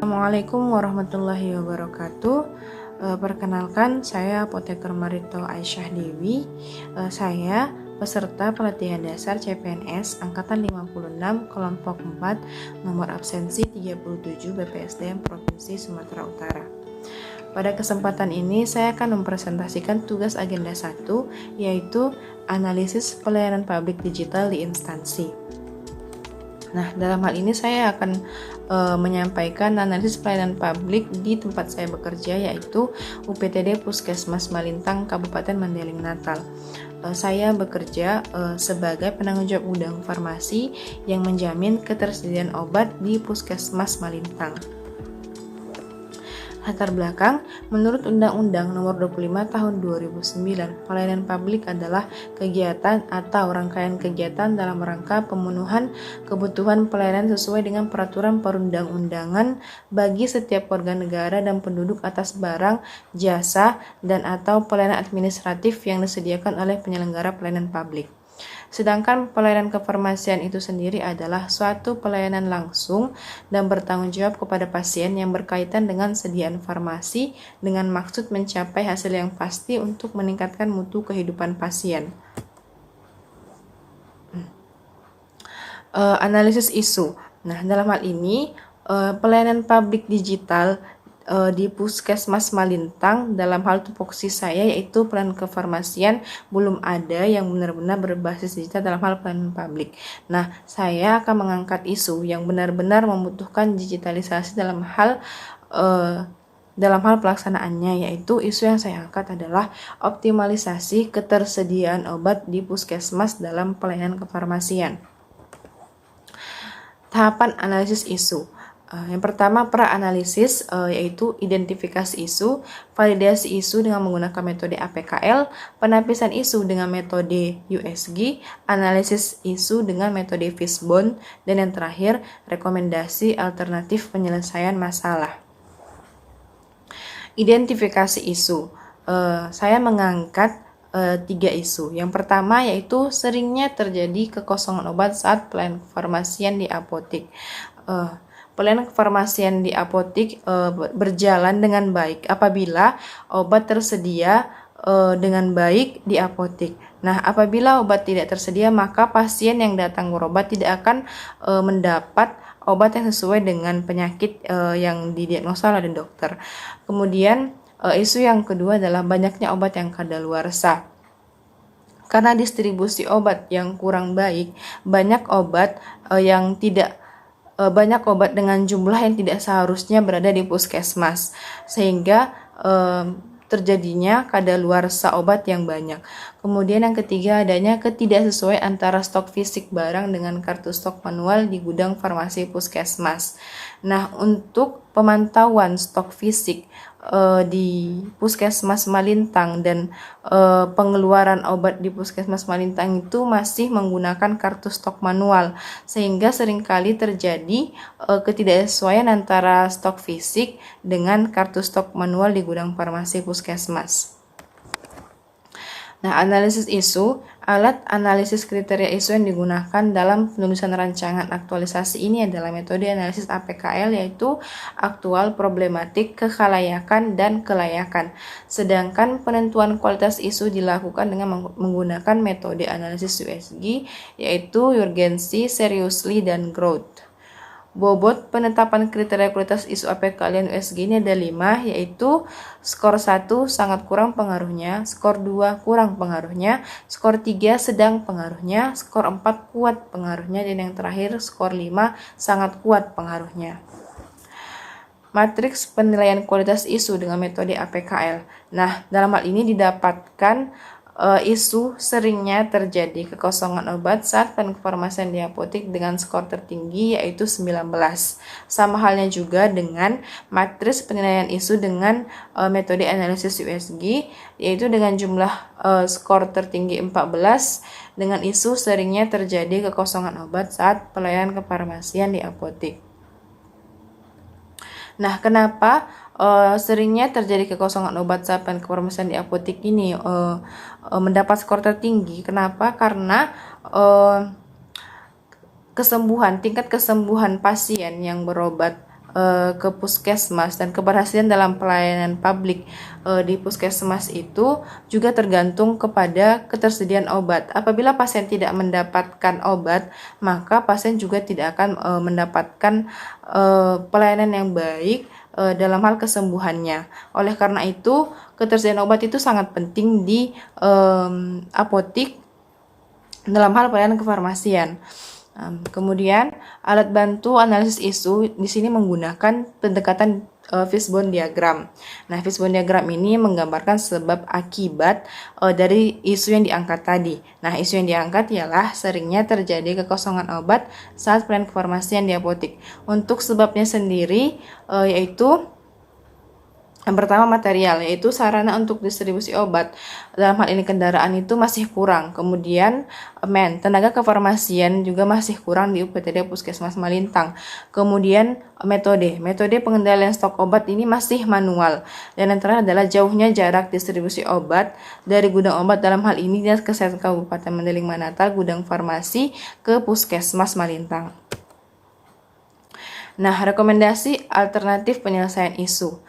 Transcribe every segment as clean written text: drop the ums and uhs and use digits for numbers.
Assalamualaikum warahmatullahi wabarakatuh. Perkenalkan, saya Apoteker Marito Aisyah Dewi. Saya peserta pelatihan dasar CPNS Angkatan 56 kelompok 4 nomor absensi 37 BPSDM Provinsi Sumatera Utara. Pada kesempatan ini saya akan mempresentasikan tugas agenda 1, yaitu analisis pelayanan publik digital di instansi. Nah, dalam hal ini saya akan menyampaikan analisis pelayanan publik di tempat saya bekerja, yaitu UPTD Puskesmas Malintang, Kabupaten Mandailing Natal. Saya bekerja sebagai penanggung jawab gudang farmasi yang menjamin ketersediaan obat di Puskesmas Malintang. Latar belakang, menurut Undang-Undang Nomor 25 Tahun 2009, pelayanan publik adalah kegiatan atau rangkaian kegiatan dalam rangka pemenuhan kebutuhan pelayanan sesuai dengan peraturan perundang-undangan bagi setiap warga negara dan penduduk atas barang, jasa, dan atau pelayanan administratif yang disediakan oleh penyelenggara pelayanan publik. Sedangkan pelayanan kefarmasian itu sendiri adalah suatu pelayanan langsung dan bertanggung jawab kepada pasien yang berkaitan dengan sediaan farmasi dengan maksud mencapai hasil yang pasti untuk meningkatkan mutu kehidupan pasien. Analisis isu. Nah, dalam hal ini pelayanan publik digital di Puskesmas Malintang dalam hal tupoksi saya, yaitu pelayanan kefarmasian belum ada yang benar-benar berbasis digital dalam hal pelayanan publik. Nah, saya akan mengangkat isu yang benar-benar membutuhkan digitalisasi dalam hal pelaksanaannya, yaitu isu yang saya angkat adalah optimalisasi ketersediaan obat di puskesmas dalam pelayanan kefarmasian. Tahapan analisis isu. Yang pertama, pra-analisis, yaitu identifikasi isu, validasi isu dengan menggunakan metode APKL, penapisan isu dengan metode USG, analisis isu dengan metode Fishbone, dan yang terakhir, rekomendasi alternatif penyelesaian masalah. Identifikasi isu. Saya mengangkat 3 isu. Yang pertama yaitu seringnya terjadi kekosongan obat saat pelayanan kefarmasian di apotik. Pelayanan kefarmasian di apotik berjalan dengan baik apabila obat tersedia dengan baik di apotik. Nah, apabila obat tidak tersedia, maka pasien yang datang berobat tidak akan mendapat obat yang sesuai dengan penyakit yang didiagnosa oleh dokter. Kemudian isu yang kedua adalah banyaknya obat yang kadaluarsa. Karena distribusi obat yang kurang baik, banyak obat dengan jumlah yang tidak seharusnya berada di puskesmas, sehingga terjadinya kadaluarsa obat yang banyak. Kemudian yang ketiga, adanya ketidaksesuaian antara stok fisik barang dengan kartu stok manual di gudang farmasi puskesmas. Nah, untuk pemantauan stok fisik di Puskesmas Malintang dan pengeluaran obat di Puskesmas Malintang itu masih menggunakan kartu stok manual, sehingga seringkali terjadi ketidaksesuaian antara stok fisik dengan kartu stok manual di gudang farmasi puskesmas. Nah, analisis isu, alat analisis kriteria isu yang digunakan dalam penulisan rancangan aktualisasi ini adalah metode analisis APKL, yaitu aktual, problematik, kekhalayakan, dan kelayakan. Sedangkan penentuan kualitas isu dilakukan dengan menggunakan metode analisis USG, yaitu urgency, seriously, dan growth. Bobot penetapan kriteria kualitas isu APKL dan USG ini ada 5, yaitu skor 1 sangat kurang pengaruhnya, skor 2 kurang pengaruhnya, skor 3 sedang pengaruhnya, skor 4 kuat pengaruhnya, dan yang terakhir skor 5 sangat kuat pengaruhnya. Matriks penilaian kualitas isu dengan metode APKL. Nah, dalam hal ini didapatkan isu seringnya terjadi kekosongan obat saat pelayanan kefarmasian di apotik dengan skor tertinggi, yaitu 19. Sama halnya juga dengan matriks penilaian isu dengan metode analisis USG, yaitu dengan jumlah skor tertinggi 14 dengan isu seringnya terjadi kekosongan obat saat pelayanan kefarmasian di apotik. Nah, kenapa seringnya terjadi kekosongan obat saat pelayanan kefarmasian di apotik ini mendapat skor tertinggi? Kenapa? Karena tingkat kesembuhan pasien yang berobat ke puskesmas, dan keberhasilan dalam pelayanan publik di puskesmas itu juga tergantung kepada ketersediaan obat. Apabila pasien tidak mendapatkan obat, maka pasien juga tidak akan mendapatkan pelayanan yang baik dalam hal kesembuhannya. Oleh karena itu, ketersediaan obat itu sangat penting di apotik dalam hal pelayanan kefarmasian. Kemudian alat bantu analisis isu di sini menggunakan pendekatan fishbone diagram. Nah, fishbone diagram ini menggambarkan sebab akibat dari isu yang diangkat tadi. Nah, isu yang diangkat ialah seringnya terjadi kekosongan obat saat pelayanan kefarmasian di apotik. Untuk sebabnya sendiri yaitu yang pertama material, yaitu sarana untuk distribusi obat. Dalam hal ini kendaraan itu masih kurang. Kemudian tenaga kefarmasian juga masih kurang di UPTD Puskesmas Malintang. Kemudian metode pengendalian stok obat ini masih manual. Dan yang terakhir adalah jauhnya jarak distribusi obat dari gudang obat, dalam hal ini Dinas Kesehatan Kabupaten Mandeling Manata, gudang farmasi ke Puskesmas Malintang. Nah, rekomendasi alternatif penyelesaian isu.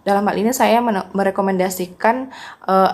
Dalam hal ini saya merekomendasikan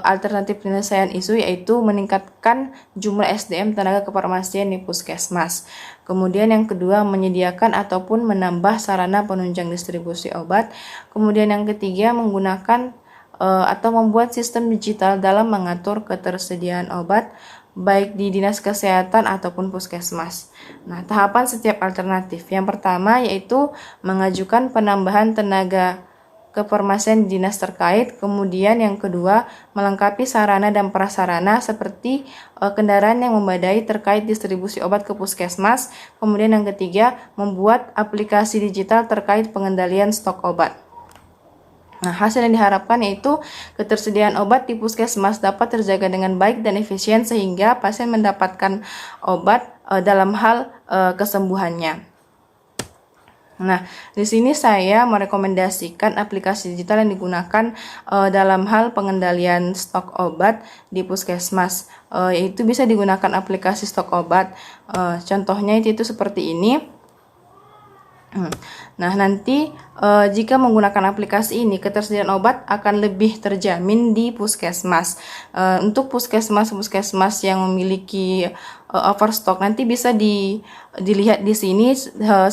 alternatif penyelesaian isu, yaitu meningkatkan jumlah SDM tenaga kefarmasian di puskesmas. Kemudian yang kedua, menyediakan ataupun menambah sarana penunjang distribusi obat. Kemudian yang ketiga, menggunakan atau membuat sistem digital dalam mengatur ketersediaan obat, baik di dinas kesehatan ataupun puskesmas. Nah, tahapan setiap alternatif. Yang pertama yaitu mengajukan penambahan tenaga kefarmasian di dinas terkait. Kemudian yang kedua, melengkapi sarana dan prasarana seperti kendaraan yang memadai terkait distribusi obat ke puskesmas. Kemudian yang ketiga, membuat aplikasi digital terkait pengendalian stok obat. Nah, hasil yang diharapkan yaitu ketersediaan obat di puskesmas dapat terjaga dengan baik dan efisien sehingga pasien mendapatkan obat dalam hal kesembuhannya. Nah, di sini saya merekomendasikan aplikasi digital yang digunakan dalam hal pengendalian stok obat di puskesmas, yaitu bisa digunakan aplikasi stok obat. Contohnya itu seperti ini. Nah, nanti jika menggunakan aplikasi ini, ketersediaan obat akan lebih terjamin di puskesmas. Untuk puskesmas yang memiliki overstock nanti bisa dilihat di sini,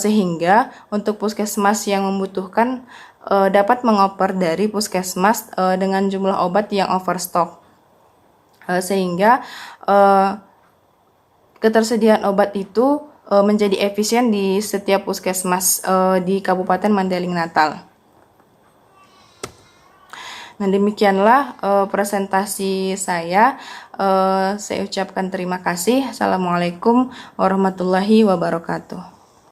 sehingga untuk puskesmas yang membutuhkan dapat mengoper dari puskesmas dengan jumlah obat yang overstock, sehingga ketersediaan obat itu menjadi efisien di setiap puskesmas di Kabupaten Mandeling Natal. Nah, demikianlah presentasi saya. Saya ucapkan terima kasih. Assalamualaikum warahmatullahi wabarakatuh.